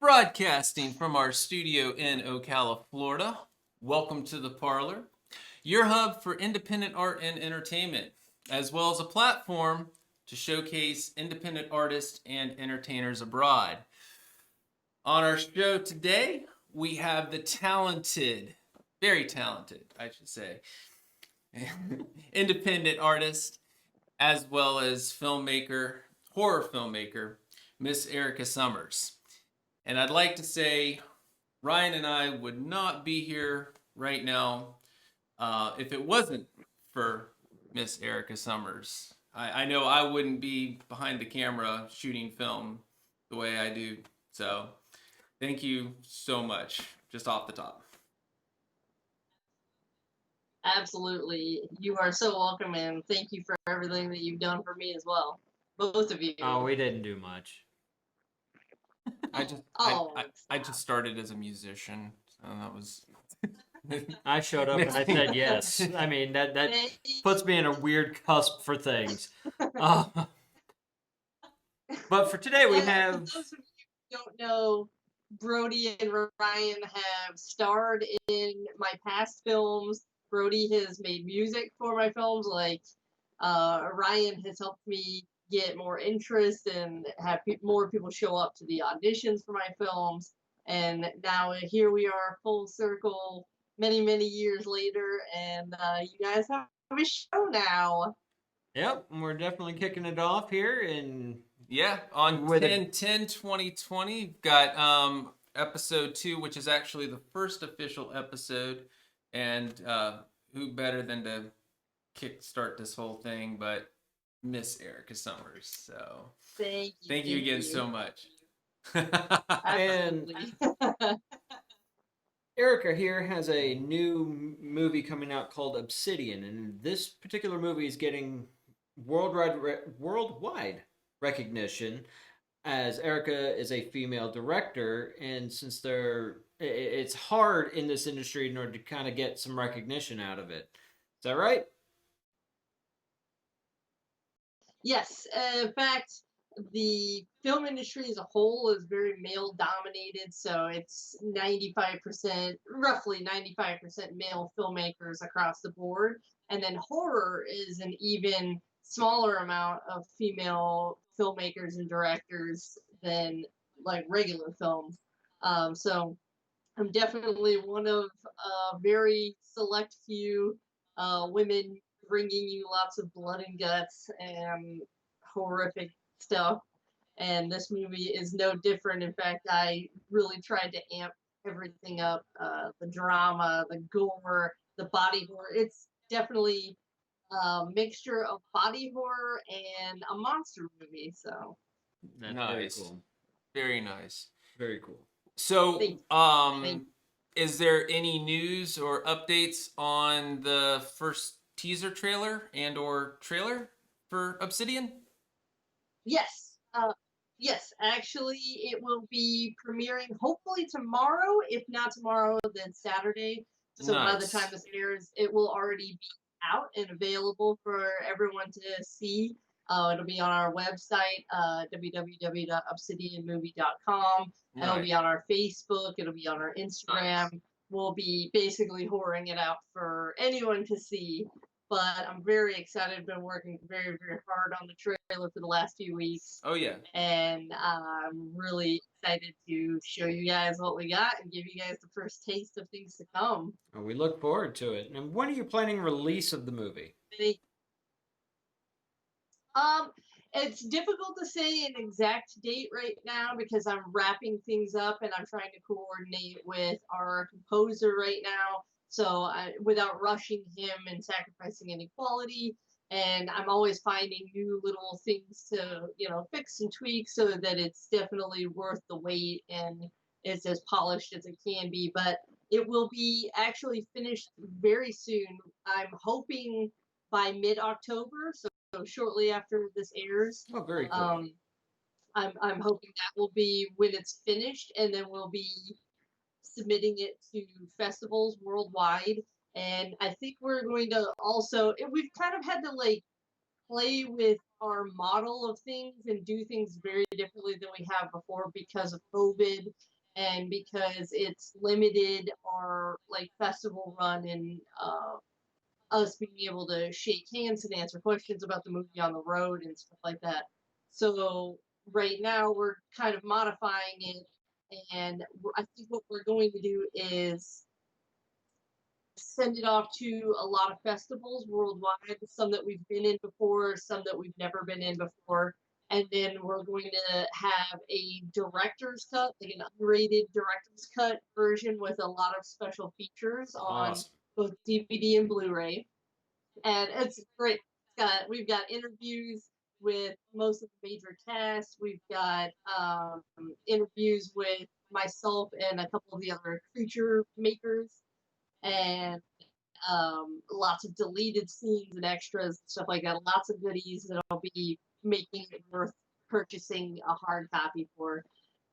Broadcasting from our studio in Ocala, Florida. Welcome to the Parlor, your hub for independent art and entertainment, as well as a platform to showcase independent artists and entertainers abroad. On our show today, we have the talented, very talented, I should say, independent artist, as well as filmmaker, horror filmmaker, Miss Erica Summers. And I'd like to say Ryan and I would not be here right now if it wasn't for Miss Erica Summers. I know I wouldn't be behind the camera shooting film the way I do. So thank you so much, just off the top. Absolutely. You are so welcome, and thank you for everything that you've done for me as well. Both of you. Oh, we didn't do much. I just started as a musician, so that was. I showed up and I said yes. I mean that puts me in a weird cusp for things. But for today we have. For those of you who don't know, Brody and Ryan have starred in my past films. Brody has made music for my films. Like Ryan has helped me get more interest and have more people show up to the auditions for my films. And now here we are, full circle, many years later, and you guys have a show now. Yep, we're definitely kicking it off here, and yeah, on 10/10/2020, got episode 2, which is actually the first official episode, and who better than to kickstart this whole thing but Miss Erica Summers. So thank you again so much. And Erica here has a new movie coming out called Obsidian, and this particular movie is getting worldwide recognition, as Erica is a female director, and since it's hard in this industry in order to kind of get some recognition out of it. Is that right? Yes. In fact, the film industry as a whole is very male dominated, so it's 95%, roughly 95% male filmmakers across the board. And then horror is an even smaller amount of female filmmakers and directors than like regular films. So I'm definitely one of a very select few women bringing you lots of blood and guts and horrific stuff. And this movie is no different. In fact, I really tried to amp everything up, the drama, the gore, the body horror. It's definitely a mixture of body horror and a monster movie. So that's nice. Very cool. Very nice. Very cool. So, is there any news or updates on the first teaser trailer and or trailer for Obsidian? Yes. Yes, actually, it will be premiering hopefully tomorrow. If not tomorrow, then Saturday. So by the time this airs, it will already be out and available for everyone to see. It'll be on our website, www.obsidianmovie.com. Nice. It'll be on our Facebook. It'll be on our Instagram. Nice. We'll be basically whoring it out for anyone to see. But I'm very excited. I've been working very hard on the trailer for the last few weeks. Oh, yeah. And I'm really excited to show you guys what we got and give you guys the first taste of things to come. Oh, we look forward to it. And when are you planning release of the movie? It's difficult to say an exact date right now because I'm wrapping things up and I'm trying to coordinate with our composer right now. So without rushing him and sacrificing any quality, and I'm always finding new little things to, fix and tweak so that it's definitely worth the wait and it's as polished as it can be. But it will be actually finished very soon. I'm hoping by mid-October, so shortly after this airs. Oh, very cool. I'm hoping that will be when it's finished, and then we'll be submitting it to festivals worldwide. And I think we're going to also, we've kind of had to play with our model of things and do things very differently than we have before because of COVID and because it's limited or like festival run and us being able to shake hands and answer questions about the movie on the road and stuff like that. So right now we're kind of modifying it, and I think what we're going to do is send it off to a lot of festivals worldwide, some that we've been in before, some that we've never been in before. And then we're going to have a director's cut, like an unrated director's cut version with a lot of special features on Awesome. both DVD and Blu-ray. And it's great. We've got interviews with most of the major cast. We've got interviews with myself and a couple of the other creature makers, and lots of deleted scenes and extras and stuff like that. Lots of goodies that'll be making it worth purchasing a hard copy for.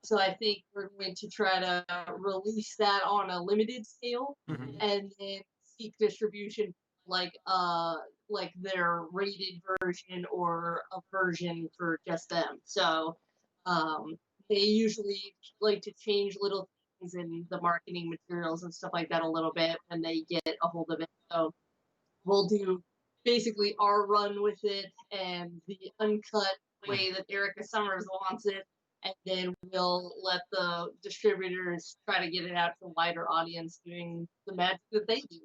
So I think we're going to try to release that on a limited scale, Mhm. and then seek distribution like their rated version or a version for just them. So um, they usually like to change little things in the marketing materials and stuff like that a little bit when they get a hold of it. So we'll do basically our run with it and the uncut way that Erica Summers wants it. And then we'll let the distributors try to get it out to a wider audience doing the magic that they do.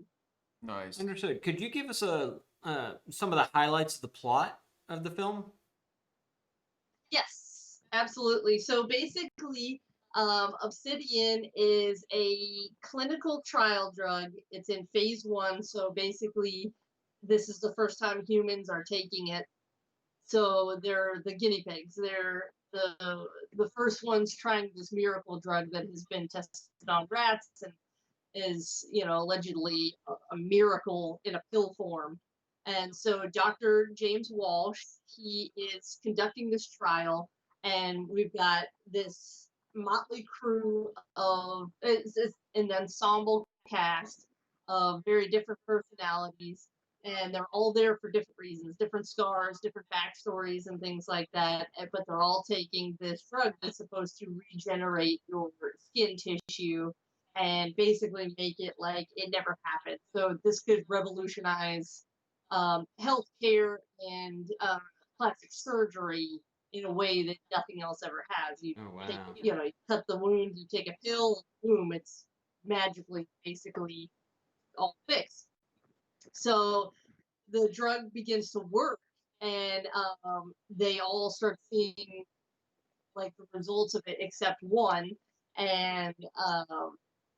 Nice. Understood. Could you give us some of the highlights of the plot of the film? Yes, absolutely. So basically, Obsidian is a clinical trial drug. It's in phase 1. So basically, this is the first time humans are taking it. So they're the guinea pigs. They're the first ones trying this miracle drug that has been tested on rats and is, allegedly a miracle in a pill form. And so Dr. James Walsh, he is conducting this trial, and we've got this motley crew of it's an ensemble cast of very different personalities, and they're all there for different reasons, different scars, different backstories, and things like that. But they're all taking this drug that's supposed to regenerate your skin tissue and basically make it like it never happened. So this could revolutionize healthcare and plastic surgery in a way that nothing else ever has. You Oh take, wow. you cut the wound, you take a pill, boom, it's magically basically all fixed. So the drug begins to work, and they all start seeing like the results of it, except one. And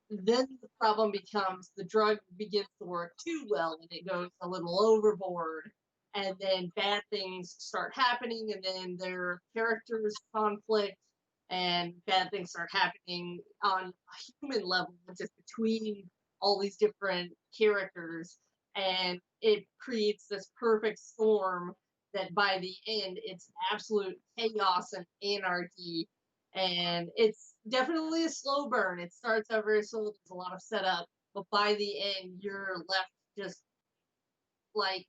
then the problem becomes the drug begins to work too well, and it goes a little overboard. And then bad things start happening, and then their characters conflict, and bad things start happening on a human level, just between all these different characters. And it creates this perfect storm that by the end, it's absolute chaos and anarchy. And it's definitely a slow burn. It starts out very slow, there's a lot of setup, but by the end, you're left just like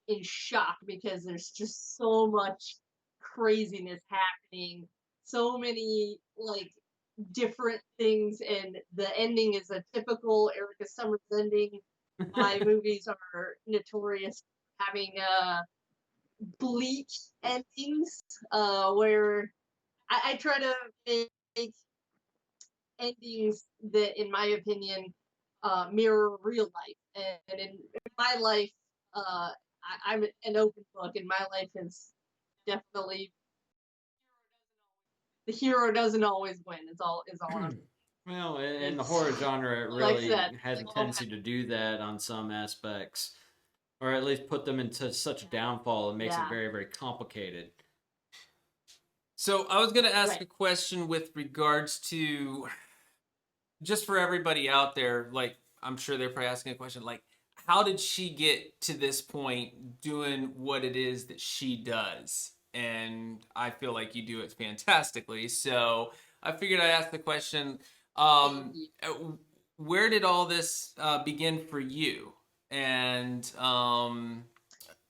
in shock because there's just so much craziness happening, so many like different things, and the ending is a typical Erica Summers ending. My movies are notorious for having bleak endings, where I try to make endings that, in my opinion, mirror real life. And in my life, I'm an open book, and my life is definitely the hero doesn't always win. Is all I'm. Well, in the It's horror genre, it like I really said, has a tendency to do that on some aspects, or at least put them into such a downfall. It makes it yeah, very, very complicated. So I was going to ask right. a question with regards to just for everybody out there. Like, I'm sure they're probably asking a question like, how did she get to this point doing what it is that she does? And I feel like you do it fantastically. So I figured I'd ask the question, Thank um, you. uh, where did all this begin for you? And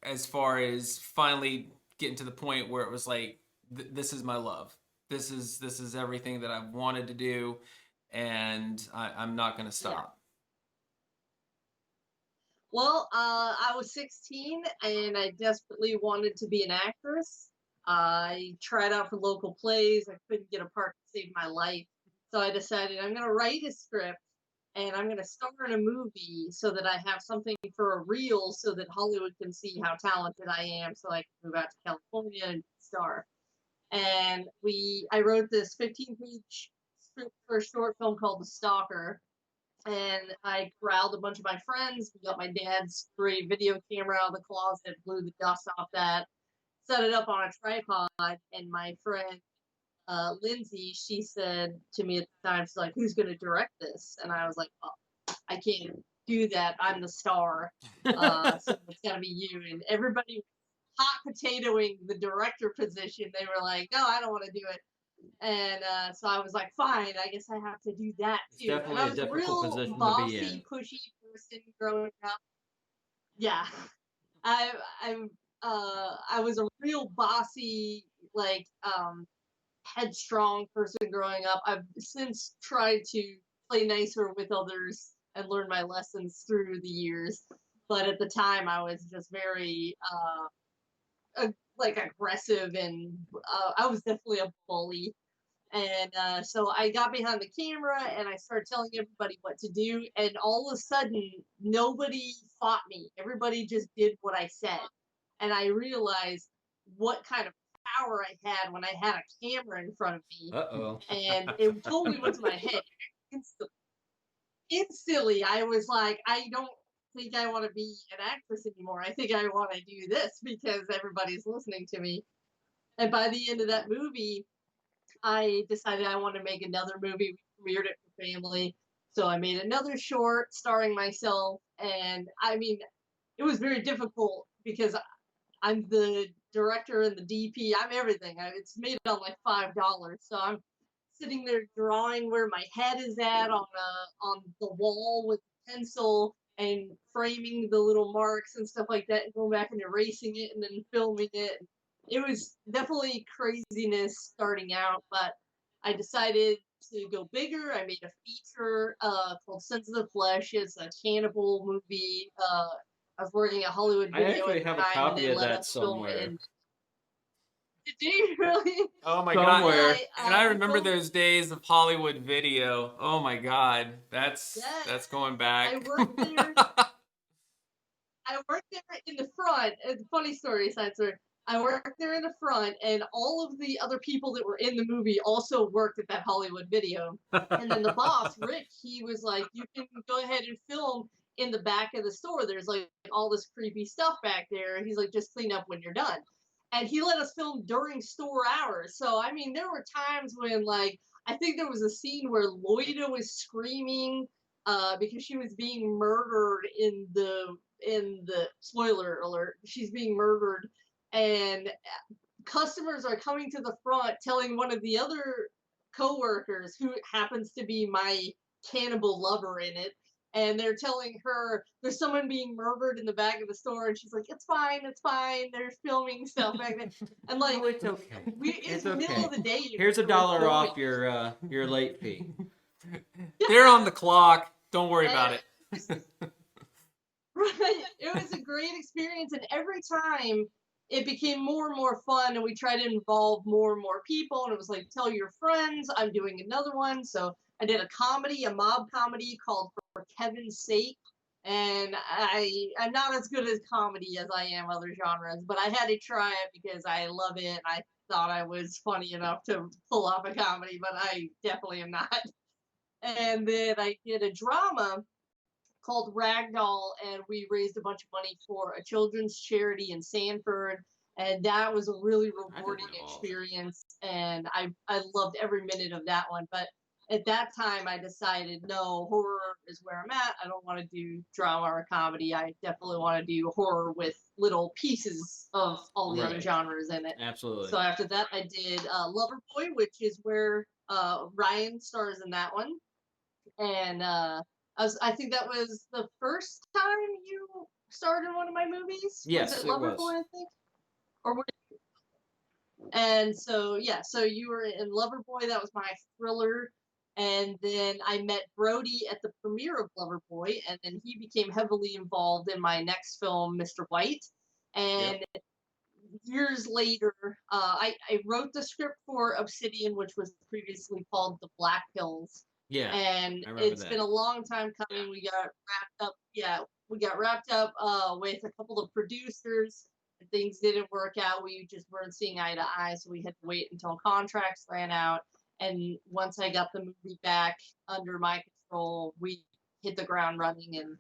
as far as finally getting to the point where it was like, this is my love. This is everything that I've wanted to do. and I'm not going to stop. Well, I was 16 and I desperately wanted to be an actress. I tried out for local plays. I couldn't get a part to save my life. So I decided I'm going to write a script and I'm going to star in a movie so that I have something for a reel so that Hollywood can see how talented I am so I can move out to California and star. And I wrote this 15-page script for a short film called The Stalker, and I corralled a bunch of my friends. We got my dad's great video camera out of the closet, blew the dust off that, set it up on a tripod, and my friend Lindsay, she said to me at the time, she's like, "Who's going to direct this?" And I was like, "Oh, I can't do that. I'm the star, so it's got to be you." And everybody hot potatoing the director position. They were like, "No, I don't want to do it." And so I was like, fine, I guess I have to do that It's too. And I definitely a was a difficult real position to be in. bossy, pushy person growing up. Yeah, I I'm I was a real bossy, like headstrong person growing up. I've since tried to play nicer with others and learn my lessons through the years. But at the time, I was just very like aggressive, and I was definitely a bully. And so I got behind the camera and I started telling everybody what to do. And all of a sudden, nobody fought me. Everybody just did what I said. And I realized what kind of power I had when I had a camera in front of me. Uh-oh. And it totally went to my head. Instantly, I was like, I don't think I want to be an actress anymore. I think I want to do this because everybody's listening to me. And by the end of that movie, I decided I wanted to make another movie. We premiered it for family. So I made another short starring myself. And I mean, it was very difficult because I'm the director and the DP. I'm everything. It's made on like $5. So I'm sitting there drawing where my head is at on the wall with a pencil and framing the little marks and stuff like that and going back and erasing it and then filming it. It was definitely craziness starting out, but I decided to go bigger. I made a feature called Sons of the Flesh. It's a cannibal movie. I was working at Hollywood I Video at actually the have a time, and copy they of let that us film it. somewhere. And did you really? Oh my god! Somewhere. And I We remember filmed. those days of Hollywood Video. Oh my god, that's Yeah, going back. I worked there. I worked there in the front. It's a funny story, side story. I worked there in the front, and all of the other people that were in the movie also worked at that Hollywood Video. And then the boss, Rick, he was like, "You can go ahead and film in the back of the store. There's like all this creepy stuff back there." He's like, "Just clean up when you're done." And he let us film during store hours. So I mean, there were times when like I think there was a scene where Loida was screaming because she was being murdered in the spoiler alert. She's being murdered, and customers are coming to the front telling one of the other coworkers who happens to be my cannibal lover in it, and they're telling her there's someone being murdered in the back of the store, and she's like, it's fine, they're filming stuff back there. And like, Oh, it's okay. it's It's middle okay. of the day. Here's We're $1 filming. off your late fee. They're on the clock. Don't worry about it. Right. It was a great experience, and every time it became more and more fun, and we tried to involve more and more people. And it was like, tell your friends, I'm doing another one. So I did a mob comedy called For Kevin's Sake. And I'm not as good as comedy as I am other genres, but I had to try it because I love it. I thought I was funny enough to pull off a comedy, but I definitely am not. And then I did a drama called Ragdoll, and we raised a bunch of money for a children's charity in Sanford. And that was a really rewarding experience, and I loved every minute of that one. But at that time, I decided no, horror is where I'm at. I don't want to do drama or comedy. I definitely want to do horror with little pieces of all the other Right. genres in it. Absolutely. So after that, I did Loverboy, which is where Ryan stars in that one. And I think that was the first time you starred in one of my movies. Yes, Was it it Loverboy, was. I think? Or were and so yeah, so you were in Loverboy. That was my thriller. And then I met Brody at the premiere of Loverboy, and then he became heavily involved in my next film, Mr. White. And Yep. years later, I wrote the script for Obsidian, which was previously called The Black Hills. Yeah. And I remember it's that. been a long time coming. We got wrapped up. Yeah, we got wrapped up with a couple of producers. Things didn't work out. We just weren't seeing eye to eye, so we had to wait until contracts ran out. And once I got the movie back under my control, we hit the ground running. And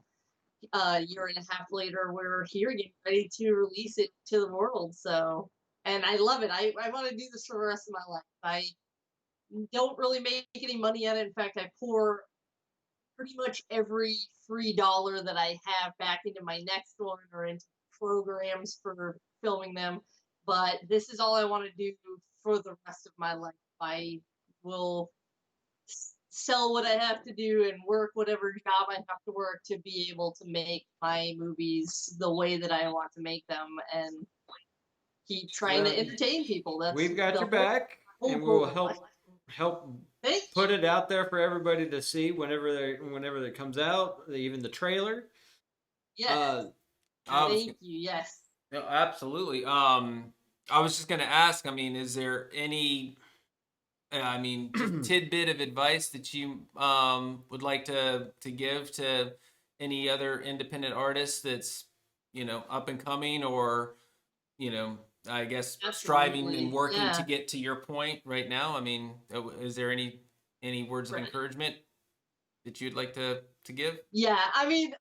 a year and a half later, we're here getting ready to release it to the world. So, and I love it. I want to do this for the rest of my life. I don't really make any money at it. In fact, I pour pretty much every free dollar that I have back into my next one or into programs for filming them. But this is all I want to do for the rest of my life. I will sell what I have to do and work whatever job I have to work to be able to make my movies the way that I want to make them and keep trying Well, to entertain people. That's we've got the your whole, back, whole and we'll goal of life. help Thank put you. it out there for everybody to see whenever it comes out, even the trailer. Yes. I was, Thank you. Yes. no, absolutely. I was just gonna ask. I mean, is there any, I mean, just tidbit of advice that you would like to give to any other independent artist that's up and coming, or I guess striving and Absolutely. working to Yeah. get to your point right now? I mean, is there any words of Right. encouragement that you'd like to give? Yeah. I mean,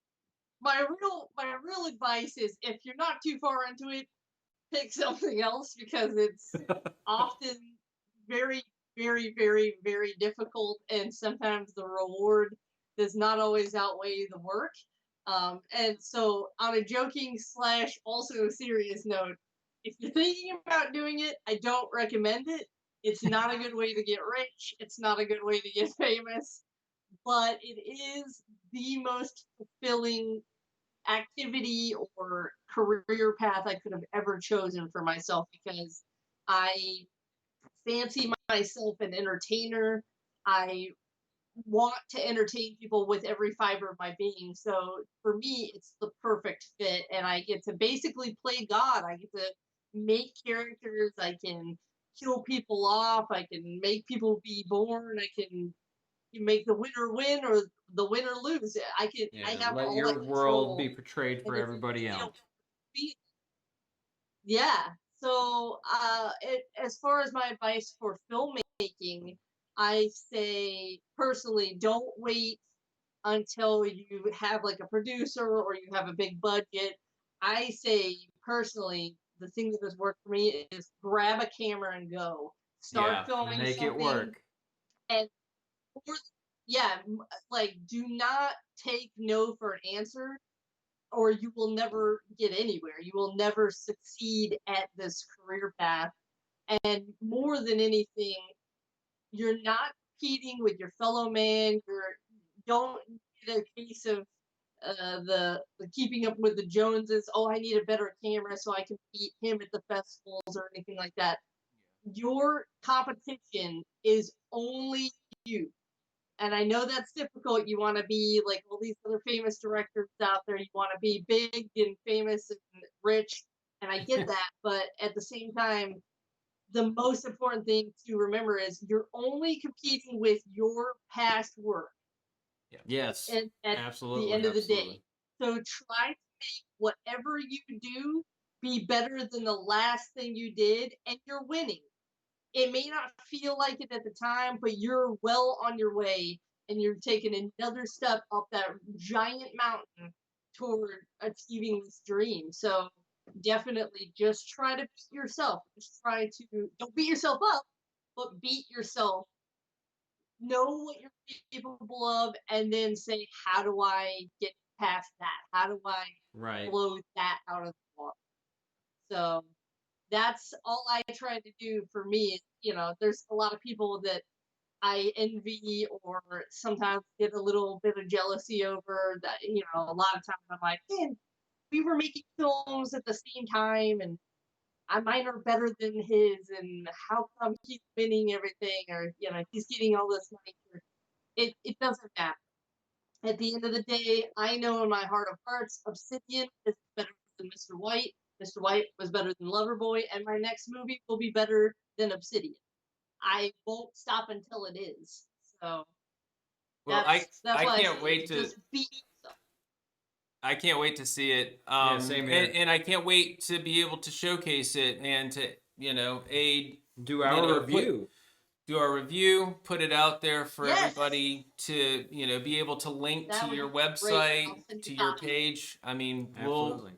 my real advice is if you're not too far into it, pick something else because it's often very, very, very, very difficult, and sometimes the reward does not always outweigh the work. And so, on a joking slash also a serious note, if you're thinking about doing it, I don't recommend it. It's not a good way to get rich. It's not a good way to get famous, but it is the most fulfilling activity or career path I could have ever chosen for myself because I fancy myself an entertainer. I want to entertain people with every fiber of my being. So for me, it's the perfect fit. And I get to basically play God. I get to make characters. I can kill people off. I can make people be born. I can make the winner win or the winner lose. I Yeah, have let all that your world be control. portrayed And for it's everybody you know, else. be yeah. So, as far as my advice for filmmaking, I say personally, don't wait until you have like a producer or you have a big budget. I say personally, the thing that has worked for me is grab a camera and go. Start Yeah, filming make it something, work. and or, yeah, like do not take no for an answer or you will never get anywhere. You will never succeed at this career path. And more than anything, you're not competing with your fellow man. You're don't get a case of the keeping up with the Joneses. Oh, I need a better camera so I can beat him at the festivals or anything like that. Your competition is only you. And I know that's difficult. You want to be like all these other famous directors out there. You want to be big and famous and rich. And I get that. But at the same time, the most important thing to remember is you're only competing with your past work Yes, at the absolutely. end of the day. So try to make whatever you do be better than the last thing you did, and you're winning. It may not feel like it at the time, but you're well on your way and you're taking another step up that giant mountain toward achieving this dream. So definitely just try to beat yourself. Just try to don't beat yourself up, but beat yourself. Know what you're capable of and then say, how do I get past that? How do I Right. blow that out of the water? So that's all I try to do for me. There's a lot of people that I envy or sometimes get a little bit of jealousy over that. A lot of times I'm like, man, we were making films at the same time and mine are better than his and how come he's winning everything or he's getting all this money. it doesn't matter. At the end of the day, I know in my heart of hearts, Obsidian is better than Mr. White. Mr. White was better than Loverboy, and my next movie will be better than Obsidian. I won't stop until it is. So Well, I that's I why I can't say wait to just be yourself. I can't wait to see it. Yeah, same here. And I can't wait to be able to showcase it and to aid Do our review. do our review, put it out there for Yes! everybody to be able to link That to would your be great. website, I'll send to you your copies. page. I mean, Absolutely.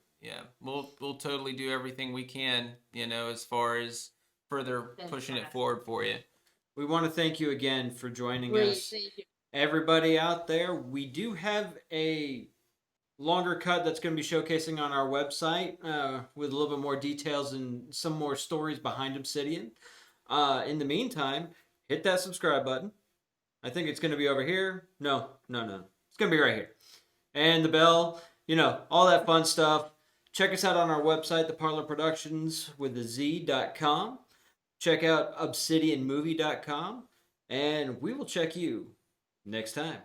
we'll totally do everything we can, as far as further pushing it forward for you. We want to thank you again for joining Great, us. thank you. Everybody out there, we do have a longer cut that's going to be showcasing on our website with a little bit more details and some more stories behind Obsidian. In the meantime, hit that subscribe button. I think it's going to be over here. No. It's going to be right here. And the bell, all that fun stuff. Check us out on our website, the Parlor Productions with the Z.com. Check out obsidianmovie.com. And we will check you next time.